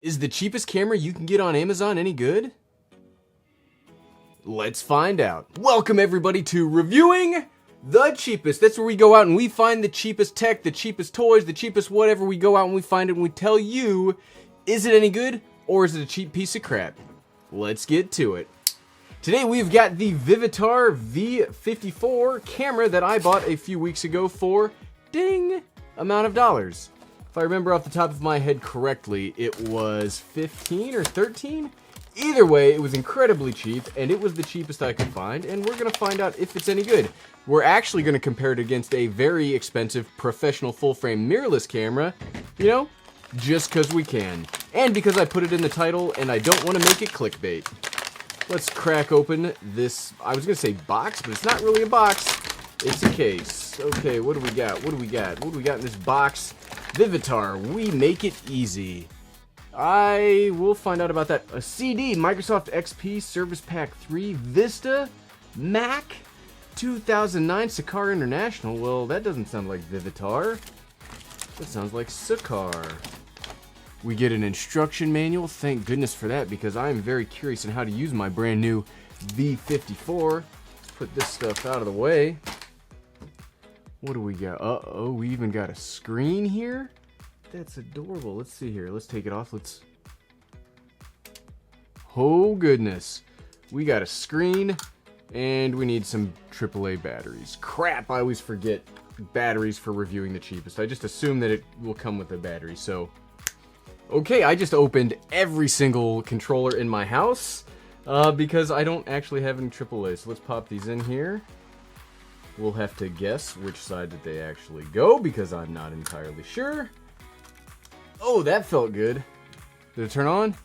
Is the cheapest camera you can get on Amazon any good? Let's find out. Welcome everybody to Reviewing the Cheapest. That's where we go out and we find the cheapest tech, the cheapest toys, the cheapest whatever. We go out and we find it and we tell you, is it any good or is it a cheap piece of crap? Let's get to it. Today we've got the Vivtar V54 camera that I bought a few weeks ago for, ding, amount of dollars. If I remember off the top of my head correctly, it was 15 or 13? Either way, it was incredibly cheap, and it was the cheapest I could find, and we're going to find out if it's any good. We're actually going to compare it against a very expensive professional full-frame mirrorless camera, you know, just because we can. And because I put it in the title, and I don't want to make it clickbait. Let's crack open this, I was going to say box, but it's not really a box. It's a case. Okay, what do we got? What do we got? What do we got in this box? Vivtar, we make it easy. I will find out about that. A CD, Microsoft XP Service Pack 3, Vista, Mac, 2009, Sakar International. Well, that doesn't sound like Vivtar. That sounds like Sakar. We get an instruction manual. Thank goodness for that, because I am very curious on how to use my brand new V54. Let's put this stuff out of the way. What do we got? Uh-oh, we even got a screen here? That's adorable. Let's see here. Let's take it off. Let's... Oh, goodness. We got a screen, and we need some AAA batteries. Crap, I always forget batteries for reviewing the cheapest. I just assume that it will come with a battery, so... Okay, I just opened every single controller in my house, because I don't actually have any AAA. So let's pop these in here. We'll have to guess which side did they actually go, because I'm not entirely sure. Oh, that felt good. Did it turn on?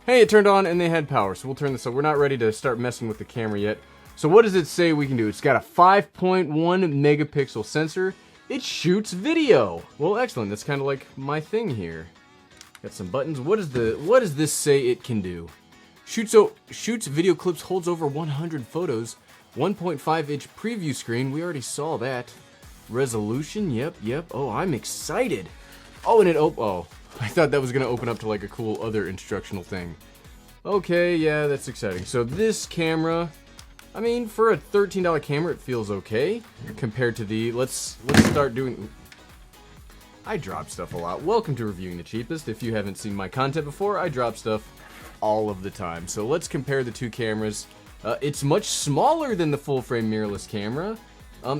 Hey, it turned on and they had power, so we'll turn this up. We're not ready to start messing with the camera yet. So what does it say we can do? It's got a 5.1 megapixel sensor. It shoots video. Well, excellent. That's kind of like my thing here. Got some buttons. What does this say it can do? Shoots video clips, holds over 100 photos. 1.5-inch preview screen, we already saw that. Resolution, yep. Oh, I'm excited. Oh, and oh, I thought that was gonna open up to like a cool other instructional thing. Okay, yeah, that's exciting. So this camera, I mean, for a $13 camera, it feels okay compared to the, let's start doing, I drop stuff a lot. Welcome to Reviewing the Cheapest. If you haven't seen my content before, I drop stuff all of the time. So let's compare the two cameras. It's much smaller than the full-frame mirrorless camera.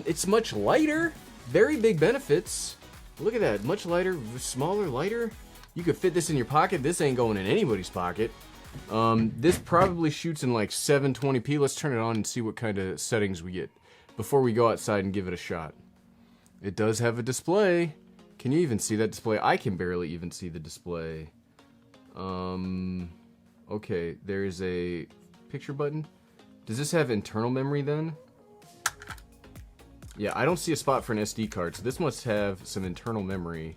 It's much lighter. Very big benefits. Look at that. Much lighter, smaller, lighter. You could fit this in your pocket. This ain't going in anybody's pocket. This probably shoots in like 720p. Let's turn it on and see what kind of settings we get before we go outside and give it a shot. It does have a display. Can you even see that display? I can barely even see the display. Okay, there's a picture button. Does this have internal memory then? Yeah, I don't see a spot for an SD card, so this must have some internal memory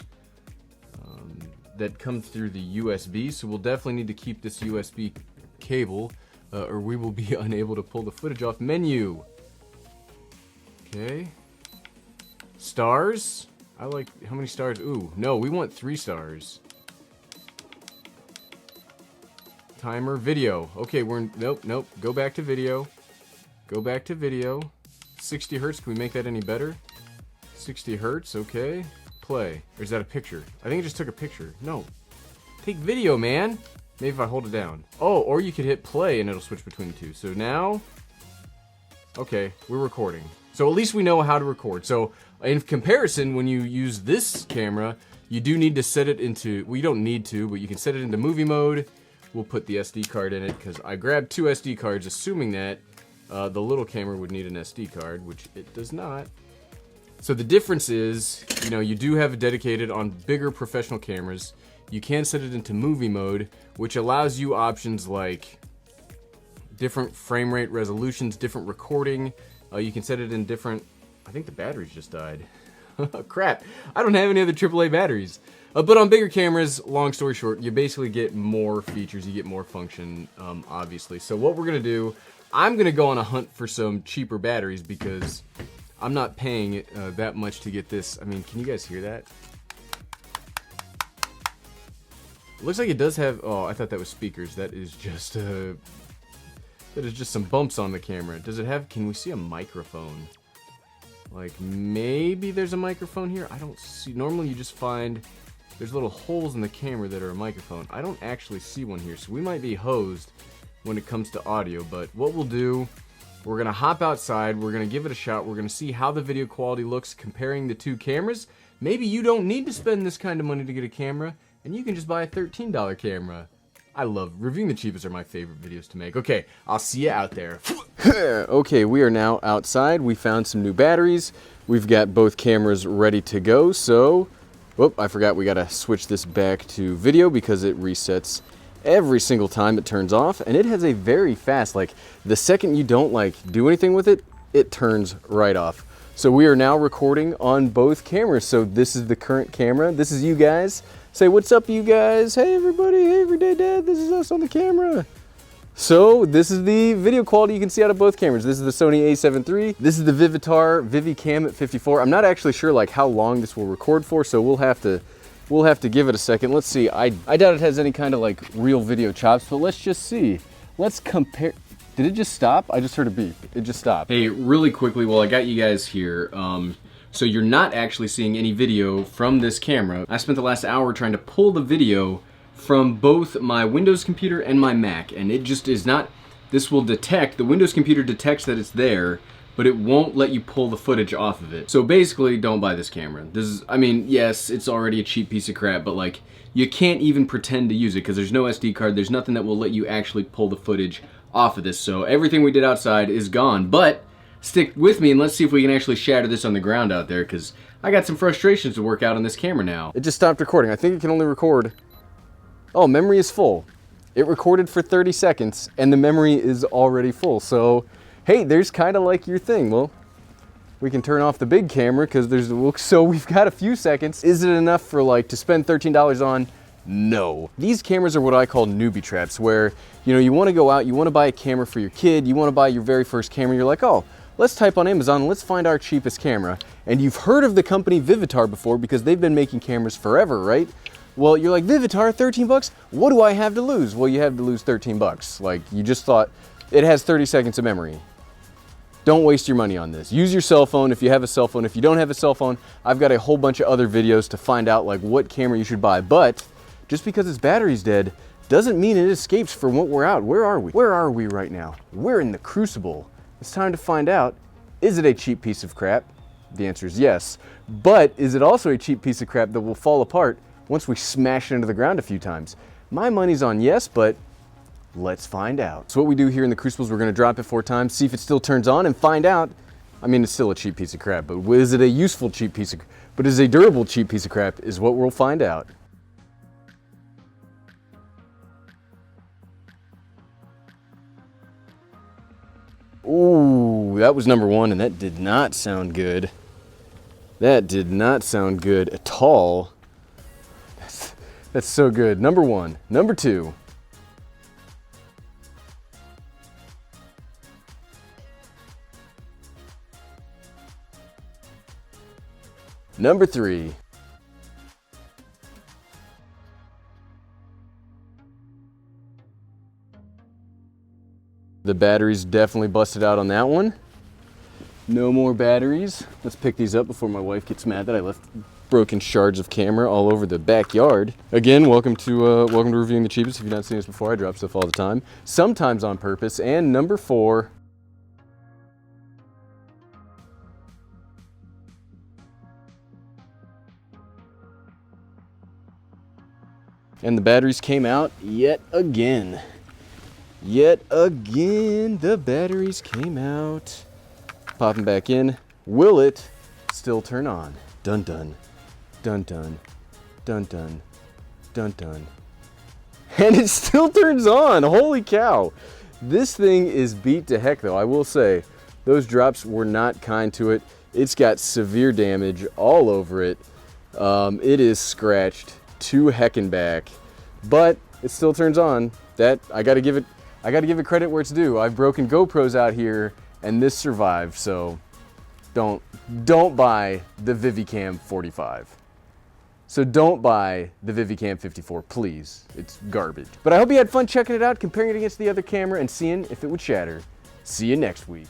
that comes through the USB, so we'll definitely need to keep this USB cable, or we will be unable to pull the footage off. Menu. Okay. Stars. I like, how many stars? Ooh, no, we want 3 stars. Timer, video. Okay, we're in, nope. Go back to video. Go back to video. 60 hertz, can we make that any better? 60 hertz, okay. Play. Or is that a picture? I think it just took a picture. No. Take video, man. Maybe if I hold it down. Oh, or you could hit play and it'll switch between the two. So now, okay, we're recording. So at least we know how to record. So in comparison, when you use this camera, you do need to set it into, well, you don't need to, but you can set it into movie mode. We'll put the SD card in it because I grabbed 2 SD cards, assuming that the little camera would need an SD card, which it does not. So the difference is, you know, you do have it dedicated on bigger professional cameras. You can set it into movie mode, which allows you options like different frame rate resolutions, different recording. You can set it in different, I think the batteries just died. Crap, I don't have any other AAA batteries. But on bigger cameras, long story short, you basically get more features, you get more function, obviously. So what we're gonna do, I'm gonna go on a hunt for some cheaper batteries because I'm not paying that much to get this. I mean, can you guys hear that? It looks like it does have, oh, I thought that was speakers. That is just some bumps on the camera. Does it have, can we see a microphone? Like, maybe there's a microphone here? I don't see, normally you just find, there's little holes in the camera that are a microphone. I don't actually see one here, so we might be hosed when it comes to audio, but what we'll do, we're gonna hop outside, we're gonna give it a shot, we're gonna see how the video quality looks comparing the two cameras. Maybe you don't need to spend this kind of money to get a camera, and you can just buy a $13 camera. I love, reviewing the cheapest are my favorite videos to make. Okay, I'll see you out there. Okay, we are now outside. We found some new batteries. We've got both cameras ready to go, so, whoop, I forgot we gotta switch this back to video because it resets every single time it turns off, and it has a very fast, like, the second you don't, like, do anything with it, it turns right off. So we are now recording on both cameras. So this is the current camera. This is you guys. Say, what's up, you guys? Hey, everybody. Hey, Everyday Dad. This is us on the camera. So this is the video quality you can see out of both cameras. This is the Sony a7 III. This is the Vivtar Vivicam at 54. I'm not actually sure like how long this will record for, so we'll have to give it a second. Let's see. I doubt it has any kind of like real video chops, but let's just see. Let's compare. Did it just stop? I just heard a beep. It just stopped. Hey, really quickly, while I got you guys here, so you're not actually seeing any video from this camera. I spent the last hour trying to pull the video from both my Windows computer and my Mac, and it just is not, this will detect, the Windows computer detects that it's there, but it won't let you pull the footage off of it. So basically, don't buy this camera. This is, I mean, yes, it's already a cheap piece of crap, but like, you can't even pretend to use it because there's no SD card, there's nothing that will let you actually pull the footage off of this. So everything we did outside is gone, but stick with me and let's see if we can actually shatter this on the ground out there, because I got some frustrations to work out on this camera now. It just stopped recording. I think it can only record, oh, memory is full. It recorded for 30 seconds and the memory is already full. So, hey, there's kind of like your thing. Well, we can turn off the big camera because so we've got a few seconds. Is it enough for like to spend $13 on? No. These cameras are what I call newbie traps, where, you know, you want to go out, you want to buy a camera for your kid, you want to buy your very first camera, you're like, oh, let's type on Amazon and let's find our cheapest camera. And you've heard of the company Vivtar before because they've been making cameras forever, right? Well, you're like, Vivtar, 13 bucks? What do I have to lose? Well, you have to lose 13 bucks. Like, you just thought, it has 30 seconds of memory. Don't waste your money on this. Use your cell phone if you have a cell phone. If you don't have a cell phone, I've got a whole bunch of other videos to find out like what camera you should buy. But just because its battery's dead doesn't mean it escapes from what we're out. Where are we? Where are we right now? We're in the Crucible. It's time to find out, is it a cheap piece of crap? The answer is yes. But is it also a cheap piece of crap that will fall apart once we smash it into the ground a few times? My money's on yes, but let's find out. So what we do here in the Crucible is we're gonna drop it 4 times, see if it still turns on, and find out. I mean, it's still a cheap piece of crap, but is it a useful cheap piece of crap? But is it a durable cheap piece of crap is what we'll find out. Ooh, that was number 1, and that did not sound good. That did not sound good at all. That's so good. Number 1. Number 2. Number 3. The batteries definitely busted out on that one. No more batteries. Let's pick these up before my wife gets mad that I left broken shards of camera all over the backyard. Again, welcome to Reviewing the Cheapest. If you've not seen this before, I drop stuff all the time, sometimes on purpose. And number 4. And the batteries came out yet again. Yet again, the batteries came out. Popping back in. Will it still turn on? Dun dun. Dun dun. Dun dun. Dun dun. And it still turns on. Holy cow. This thing is beat to heck though. I will say, those drops were not kind to it. It's got severe damage all over it. It is scratched to heckin' back, but it still turns on. That I gotta give it credit where it's due. I've broken GoPros out here and this survived, so don't buy the Vivicam 45. So don't buy the Vivicam 54, please. It's garbage. But I hope you had fun checking it out, comparing it against the other camera, and seeing if it would shatter. See you next week.